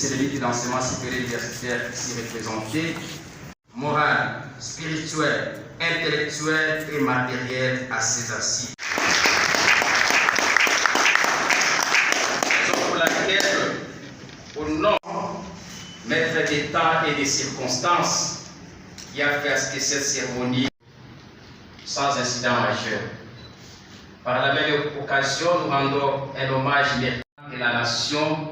messieurs les ministres de l'enseignement supérieur universitaire ici représentés, morale, spirituelle, intellectuelle et matérielle à ces assises. Raison pour laquelle, au nom maître des temps et des circonstances, qui a fait à ce que cette cérémonie sans incident majeur. Par la même occasion, nous rendons un hommage méritant de la nation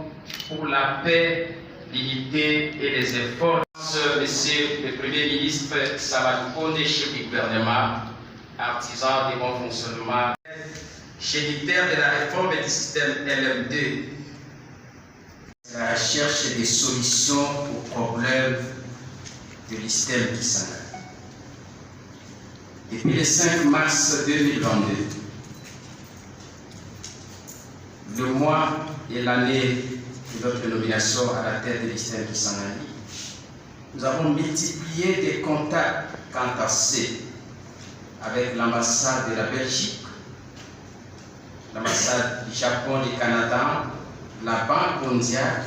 pour la paix, l'unité et les efforts. Monsieur le Premier ministre Samadou Kone, chef du gouvernement, artisan du bon fonctionnement, géniteur de la réforme du système LM2, la recherche des solutions aux problèmes de l'ISTEM Kisangani. Depuis le 5 mars 2022, le mois et l'année de notre nomination à la tête de l'ISTEM Kisangani, nous avons multiplié des contacts entassés avec l'ambassade de la Belgique, l'ambassade du Japon, du Canada, la Banque mondiale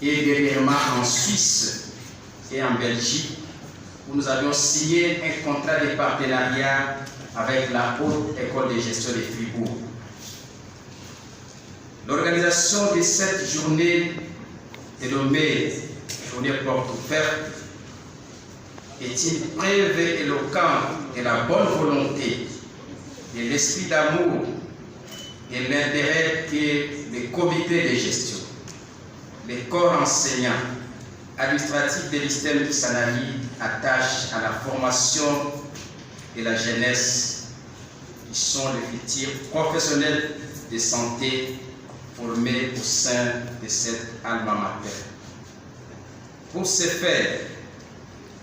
et dernièrement en Suisse et en Belgique, où nous avions signé un contrat de partenariat avec la Haute École de gestion de Fribourg. L'organisation de cette journée dénommée Journée porte ouverte est une preuve éloquente de la bonne volonté, de l'esprit d'amour et l'intérêt que le comité de gestion, les corps enseignants, administratifs de l'ISTEM Kisangani attachent à la formation de la jeunesse, qui sont les futurs professionnels de santé formés au sein de cette alma mater. Pour ce faire,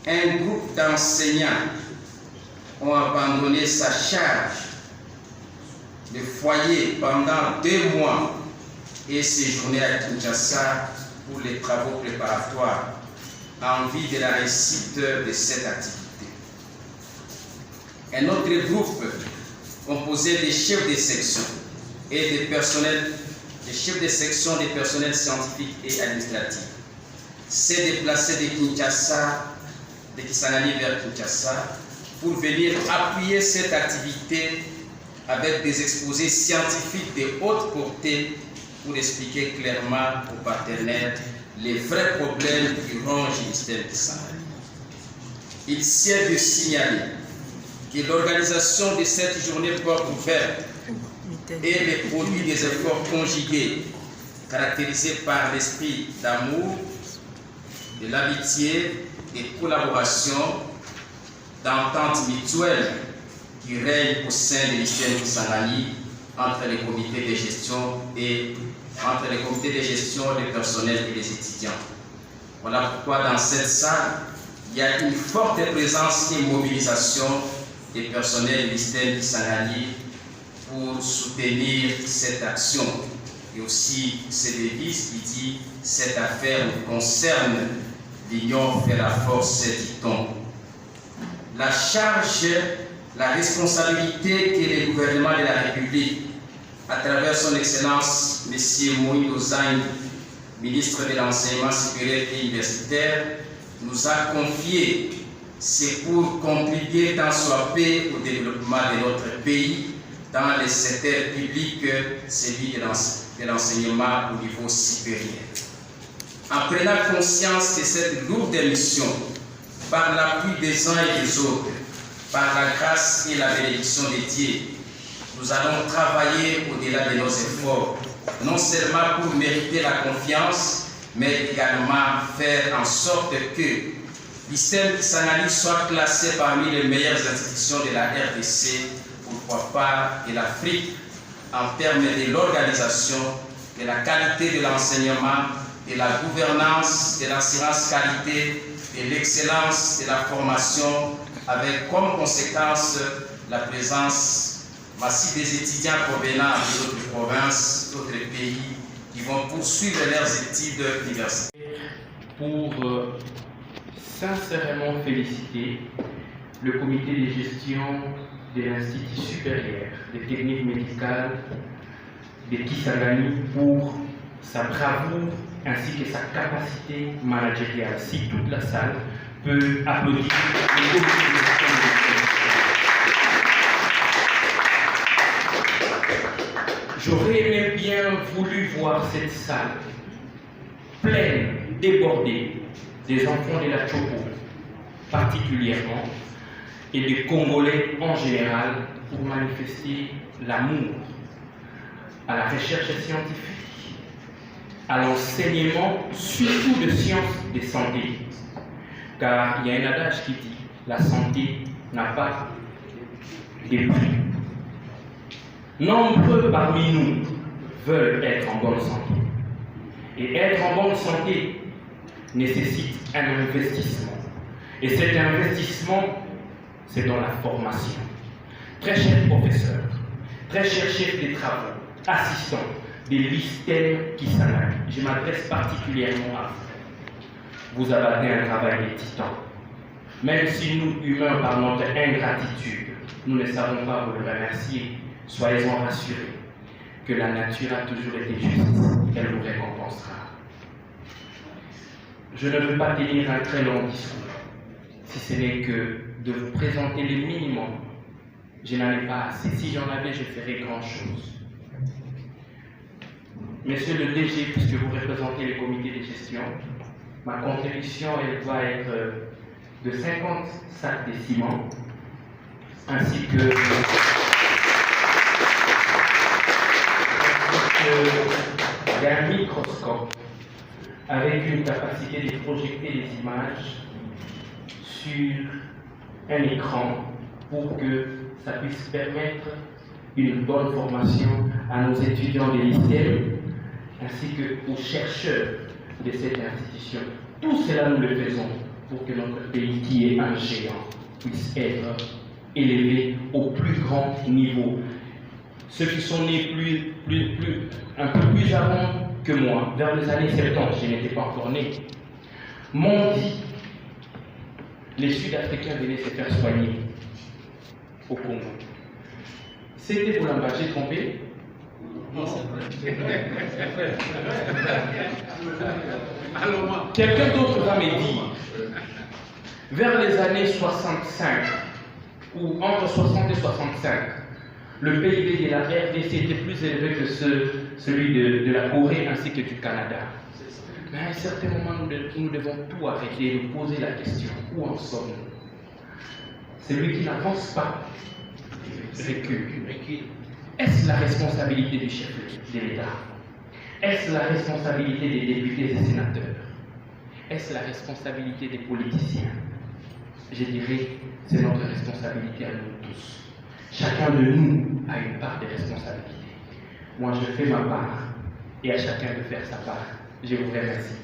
un groupe d'enseignants ont abandonné sa charge de foyer pendant 2 mois et séjourné à Kinshasa pour les travaux préparatoires en vue de la réussite de cette activité. Un autre groupe composé des chefs de section et des personnels, des chefs de section des personnels scientifiques et administratifs s'est déplacé de Kinshasa, de Kisangani vers Kinshasa, pour venir appuyer cette activité avec des exposés scientifiques de haute portée pour expliquer clairement aux partenaires les vrais problèmes qui rongent l'ISTEM Kisangani. Il sert de signaler que l'organisation de cette journée porte ouverte est le produit des efforts conjugués, caractérisés par l'esprit d'amour, de l'amitié, de collaboration, d'entente mutuelle qui règne au sein de l'ISTEM Kisangani entre les comités de gestion et entre les comités de gestion, les personnels et les étudiants. Voilà pourquoi dans cette salle, il y a une forte présence et mobilisation des personnels de l'ISTEM Kisangani pour soutenir cette action. Et aussi, c'est devise qui dit « Cette affaire nous concerne, l'union fait la force », dit-on. La charge, la responsabilité que le gouvernement de la République, à travers son Excellence, M. Moïse Ozaï, ministre de l'Enseignement supérieur et universitaire, nous a confié, c'est pour contribuer tant soit peu au développement de notre pays dans les secteurs publics, celui de l'enseignement au niveau supérieur. En prenant conscience de cette lourde mission, par l'appui des uns et des autres, par la grâce et la bénédiction de Dieu, nous allons travailler au-delà de nos efforts, non seulement pour mériter la confiance, mais également faire en sorte que l'ISTEM Kisangani soit classé parmi les meilleures institutions de la RDC, pourquoi pas de l'Afrique, en termes de l'organisation, de la qualité de l'enseignement, de la gouvernance, de l'assurance qualité, de l'excellence de la formation, avec comme conséquence la présence massive des étudiants provenant d'autres provinces, d'autres pays, qui vont poursuivre leurs études universitaires. Pour sincèrement féliciter le comité de gestion de l'Institut supérieur des techniques médicales de Kisangani pour sa bravoure ainsi que sa capacité managériale. Si toute la salle peut applaudir le comité de gestion de l'établissement. J'aurais aimé bien voulu voir cette salle pleine, débordée, des enfants de la Chopo particulièrement, et des Congolais en général, pour manifester l'amour à la recherche scientifique, à l'enseignement, surtout de sciences de santé. Car il y a un adage qui dit la santé n'a pas de prix. Nombreux parmi nous veulent être en bonne santé. Et être en bonne santé nécessite un investissement. Et cet investissement, c'est dans la formation. Très cher professeur, très cher chef des travaux, assistant des lystèmes qui s'animent, je m'adresse particulièrement à vous. Vous abattez un travail de titan. Même si nous, humains, par notre ingratitude, nous ne savons pas vous le remercier, soyez-en rassurés que la nature a toujours été juste, elle vous récompensera. Je ne veux pas tenir un très long discours, si ce n'est que de vous présenter les minimums. Je n'en ai pas assez. Si j'en avais, je ferais grand-chose. Monsieur le DG, puisque vous représentez le comité de gestion, ma contribution, elle doit être de 50 sacs de ciment, ainsi que d'un microscope avec une capacité de projeter les images sur un écran pour que ça puisse permettre une bonne formation à nos étudiants des lycées ainsi qu'aux chercheurs de cette institution. Tout cela, nous le faisons pour que notre pays, qui est un géant, puisse être élevé au plus grand niveau. Ceux qui sont nés un peu plus avant que moi, vers les années 70, je n'étais pas encore né, m'ont dit les Sud-Africains venaient se faire soigner au Congo. C'était pour l'embauche, j'ai trompé? Quelqu'un d'autre va me dire, vers les années 65, ou entre 60 et 65, le PIB de la RDC était plus élevé que celui de la Corée ainsi que du Canada. Mais à un certain moment, nous devons tout arrêter et nous poser la question, où en sommes-nous? Celui qui n'avance pas recule. Est-ce la responsabilité du chef de l'État? Est-ce la responsabilité des députés et sénateurs? Est-ce la responsabilité des politiciens? Je dirais, c'est notre responsabilité à nous tous. Chacun de nous a une part de responsabilité. Moi, je fais ma part et à chacun de faire sa part. Je vous remercie.